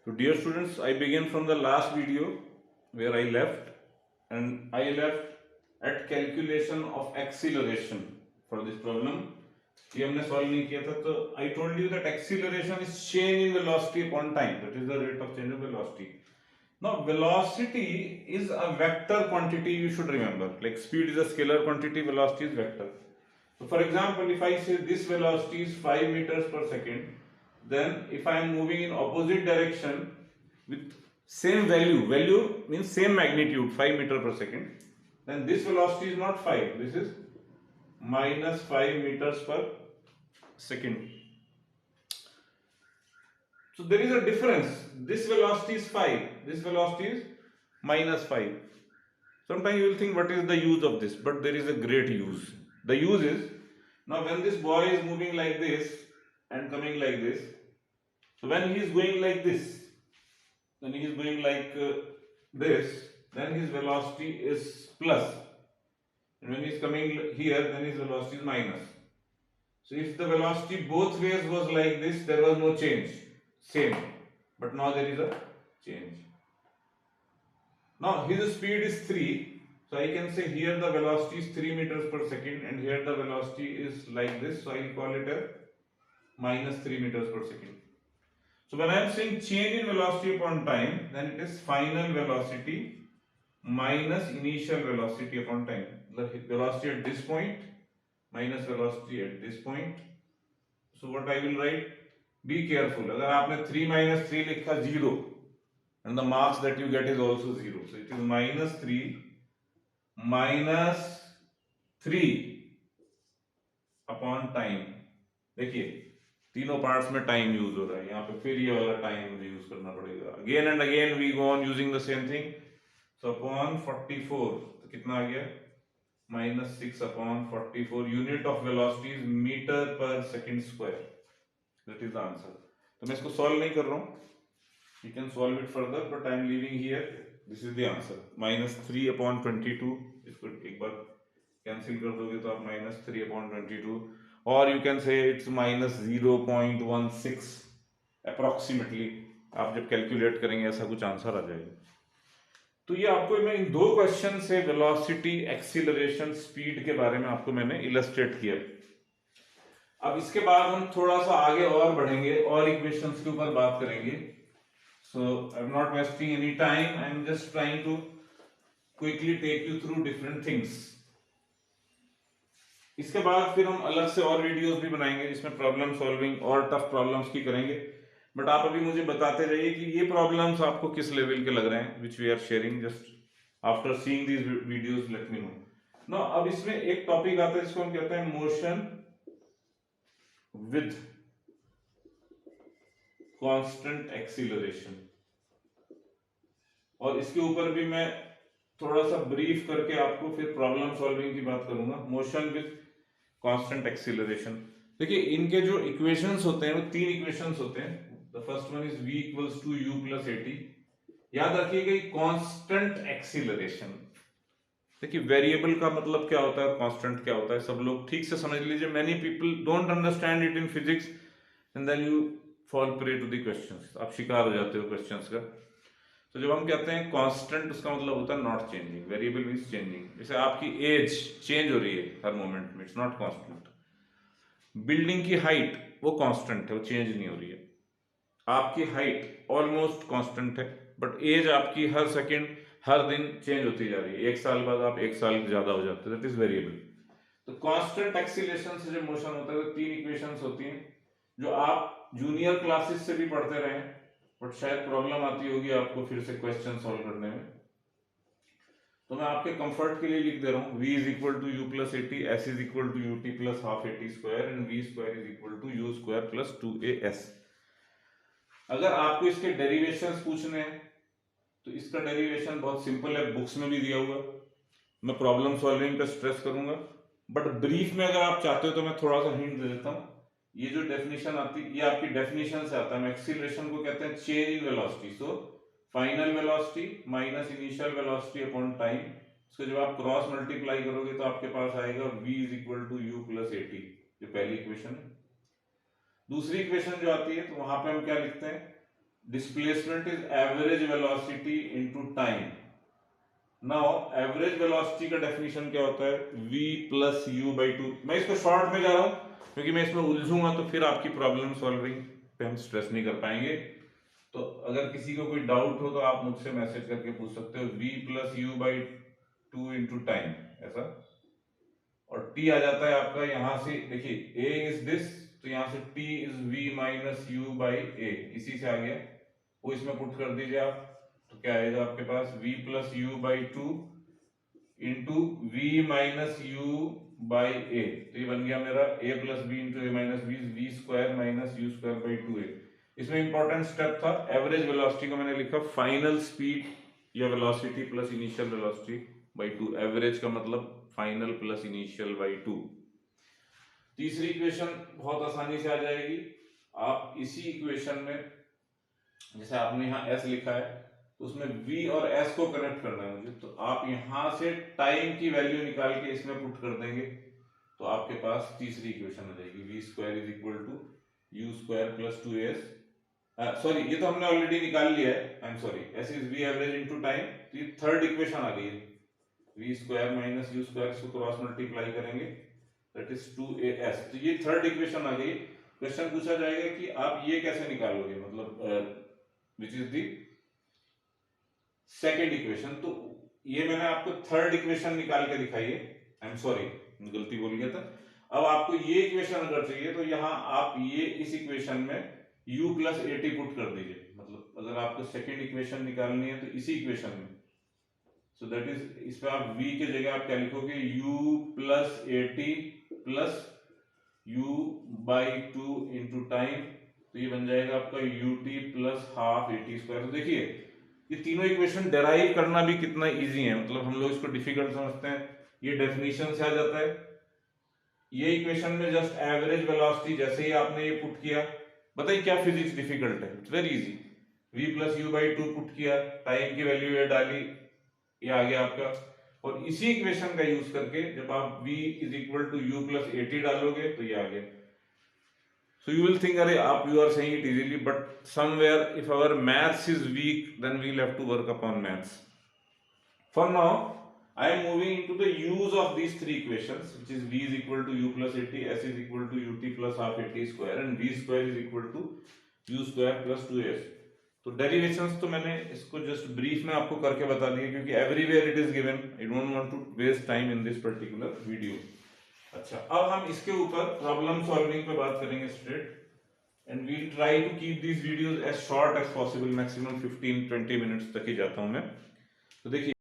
So dear students, I begin from the last video where I left, and I left at calculation of acceleration for this problem. ये हमने solve नहीं किया था. तो I told you that acceleration is change in velocity upon time, that is the rate of change of velocity. Now velocity is a vector quantity, you should remember, like speed is a scalar quantity, velocity is vector. So for example, if I say this velocity is 5 meters per second, then if I am moving in opposite direction with same value means same magnitude, 5 meter per second, then this velocity is not 5, this is minus 5 meters per second. So there is a difference. This velocity is 5, this velocity is minus 5. Sometimes you will think what is the use of this, but there is a great use. The use is, now when this boy is moving like this and coming like this, so when he is going like this, then he is going like this, then his velocity is plus, and when he is coming here, then his velocity is minus. So if the velocity both ways was like this, there was no change, same, but now there is a change. Now his speed is 3, so I can say here the velocity is 3 meters per second, and here the velocity is like this, so I will call it a minus 3 meters per second. So when I am saying change in velocity upon time, then it is final velocity minus initial velocity upon time. The velocity at this point minus velocity at this point. So what I will write? Be careful. अगर आपने 3 minus 3 लिखा 0, and the marks that you get is also 0. So it is minus 3 minus 3 upon time. देखिए तीनों parts में time use हो रहा है, यहाँ पे फिर ये वाला टाइम मुझे यूज करना पड़ेगा. Again and again we go on using the same thing. So upon 44, तो कितना आ गया? minus 6 upon 44. Unit of velocity is metre per second square. That is the answer. तो मैं इसको सॉल्व नहीं कर रहा हूँ, you can solve it further, but I am leaving here. This is the answer. minus 3 upon 22. इसको एक बार cancel कर दोगे तो आप minus 3 upon 22, और you can say it's minus 0.16 approximately. आप जब कैलकुलेट करेंगे ऐसा कुछ आंसर आ जाएगा. तो ये आपको मैं इन दो क्वेश्चन से वेलोसिटी, एक्सीलरेशन, स्पीड के बारे में आपको मैंने इलस्ट्रेट किया. अब इसके बाद हम थोड़ा सा आगे और बढ़ेंगे और इक्वेशंस के ऊपर बात करेंगे. So I am not wasting any time, I am just trying to quickly take you through different things. इसके बाद फिर हम अलग से और वीडियोस भी बनाएंगे जिसमें प्रॉब्लम सॉल्विंग और टफ प्रॉब्लम्स की करेंगे. बट आप अभी मुझे बताते रहिए कि ये प्रॉब्लम्स आपको किस लेवल के लग रहे हैं, which we are sharing. Just after seeing these videos let me know. No, अब इसमें एक टॉपिक आता है जिसको हम कहते हैं मोशन विद कांस्टेंट एक्सीलरेशन, और इसके ऊपर भी मैं थोड़ा सा ब्रीफ करके आपको फिर प्रॉब्लम सॉल्विंग की बात करूंगा. Motion with constant acceleration. देखिए इनके जो इक्वेशंस होते हैं वो तीन इक्वेशंस होते हैं. The first one is v equals to u plus at. याद रखिएगा कांस्टेंट एक्सीलरेशन. देखिए वेरिएबल का मतलब क्या होता है, कांस्टेंट क्या होता है, सब लोग ठीक से समझ लीजिए. Many people don't understand it in physics and then you fall prey to the questions. आप शिकार हो जाते हो क्वेश्चंस का. तो जब हम कहते हैं कांस्टेंट, उसका मतलब होता है not changing. Variable means changing. जैसे आपकी एज चेंज हो रही है हर मोमेंट में, इट्स नॉट कांस्टेंट. बिल्डिंग की हाइट वो कांस्टेंट है, वो चेंज नहीं हो रही है. आपकी हाइट ऑलमोस्ट कांस्टेंट है, बट एज आपकी हर सेकंड हर दिन चेंज होती जा रही है. एक साल बाद आप एक साल ज्यादा हो जाते हैं. That is variable. तो कांस्टेंट एक्सीलरेशन से जब मोशन होता है तो तीन इक्वेशंस होती हैं जो आप जूनियर क्लासेस से भी पढ़ते रहे, बट शायद प्रॉब्लम आती होगी आपको फिर से क्वेश्चन सॉल्व करने में. तो मैं आपके कंफर्ट के लिए लिख दे रहा हूँ. v is equal to u plus a t, s is equal to u t plus half a t square, and v square is equal to u square plus 2as. अगर आपको इसके डेरिवेशंस पूछने हैं तो इसका डेरिवेशन बहुत सिंपल है, बुक्स में भी दिया हुआ. मैं प्रॉब्लम सॉल्विंग पे स्ट्रेस करूंगा, बट ब्रीफ में अगर आप चाहते हो तो मैं थोड़ा सा हिंट दे देता हूँ. ये जो डेफिनेशन आती है ये आपकी डेफिनेशन से आता है. एक्सीलरेशन को कहते हैं change in velocity. So final velocity minus initial velocity upon time. इसको जब आप क्रॉस मल्टीप्लाई करोगे तो आपके पास आएगा v is equal to u plus a t, जो पहली इक्वेशन है. दूसरी इक्वेशन जो आती है तो वहां पे हम क्या लिखते हैं, displacement is average velocity into time. Now average velocity का डेफिनेशन क्या होता है, v plus u by to. मैं इसको शॉर्ट में जा रहा हूं क्योंकि मैं इसमें उलझूंगा तो फिर आपकी प्रॉब्लम सॉल्विंग पे हम स्ट्रेस नहीं कर पाएंगे। तो अगर किसी को कोई डाउट हो तो आप मुझसे मैसेज करके पूछ सकते हो, v plus u by two into time ऐसा, और t आ जाता है आपका यहां से, देखिए a इज दिस, तो यहां से t is v minus u by a, इसी से आ गया, वो इसमें पुट कर दीजिए आप, तो क्या आएगा आपके पास v plus u by two into v minus u by a, तो ये बन गया मेरा a plus b into a minus b, v square minus u square by two a. इसमें इंपॉर्टेंट स्टेप था, एवरेज वेलोसिटी को मैंने लिखा फाइनल स्पीड या velocity plus initial velocity by two, average का मतलब final plus initial by two. तीसरी equation बहुत आसानी से आ जाएगी, आप इसी इक्वेशन में जैसे आपने यहाँ s लिखा है तो उसमें v और s को कनेक्ट करना है मुझे, तो आप यहां से टाइम की वैल्यू निकाल के इसमें पुट कर देंगे तो आपके पास तीसरी इक्वेशन आ जाएगी, v square is equal to u square plus two s, sorry ये तो हमने ऑलरेडी निकाल लिया है, I am sorry, s is v average into time, तो ये थर्ड इक्वेशन आ गई है, v square minus u square को क्रॉस मल्टीप्लाई करेंगे दैट इज 2as, तो ये थर्ड इक्वेशन आ गई। क्वेश्चन पूछा जाएगा कि आप ये कैसे निकालोगे, मतलब which is the second equation, तो ये मैंने आपको थर्ड इक्वेशन निकाल के दिखाई है, आई एम सॉरी गलती बोल गया था। अब आपको ये इक्वेशन अगर चाहिए तो यहाँ आप ये इस इक्वेशन में u plus a T put कर दीजिए, मतलब अगर आपको सेकेंड इक्वेशन निकालनी है तो इसी इक्वेशन में, सो दैट इज इसमें आप v की जगह आप क्या लिखोगे, u plus a T plus u by two into time, तो ये बन जाएगा आपका ut plus half A T square. तो देखिए ये तीनों इक्वेशन डेराइव करना भी कितना इजी है, मतलब हम लोग इसको डिफिकल्ट समझते हैं, ये डेफिनेशन से आ जाता है। ये इक्वेशन में जस्ट एवरेज वेलोसिटी जैसे ही आपने ये पुट किया, बताइए क्या फिजिक्स डिफिकल्ट है, it's very easy, v plus u by to put किया, टाइम की वैल्यू ये डाली, ये आ गया आपका, और इसी इक्वेशन का यूज करके जब आप v is equal to u plus a t डालोगे तो ये आ गया। So you will think, अरे आप you are saying it easily, but somewhere if our maths is weak, then we'll have to work upon maths. For now, I am moving into the use of these three equations, which is v is equal to u plus at, s is equal to ut plus half at square, and v square is equal to u square plus 2s. तो derivations तो मैंने इसको just brief में आपको करके बता दिया क्योंकि everywhere it is given, I don't want to waste time in this particular video. अच्छा, अब हम इसके ऊपर प्रॉब्लम सॉल्विंग पे बात करेंगे straight, and we try to keep these videos as short as possible, maximum 15-20 minutes तक ही जाता हूं मैं। तो देखिए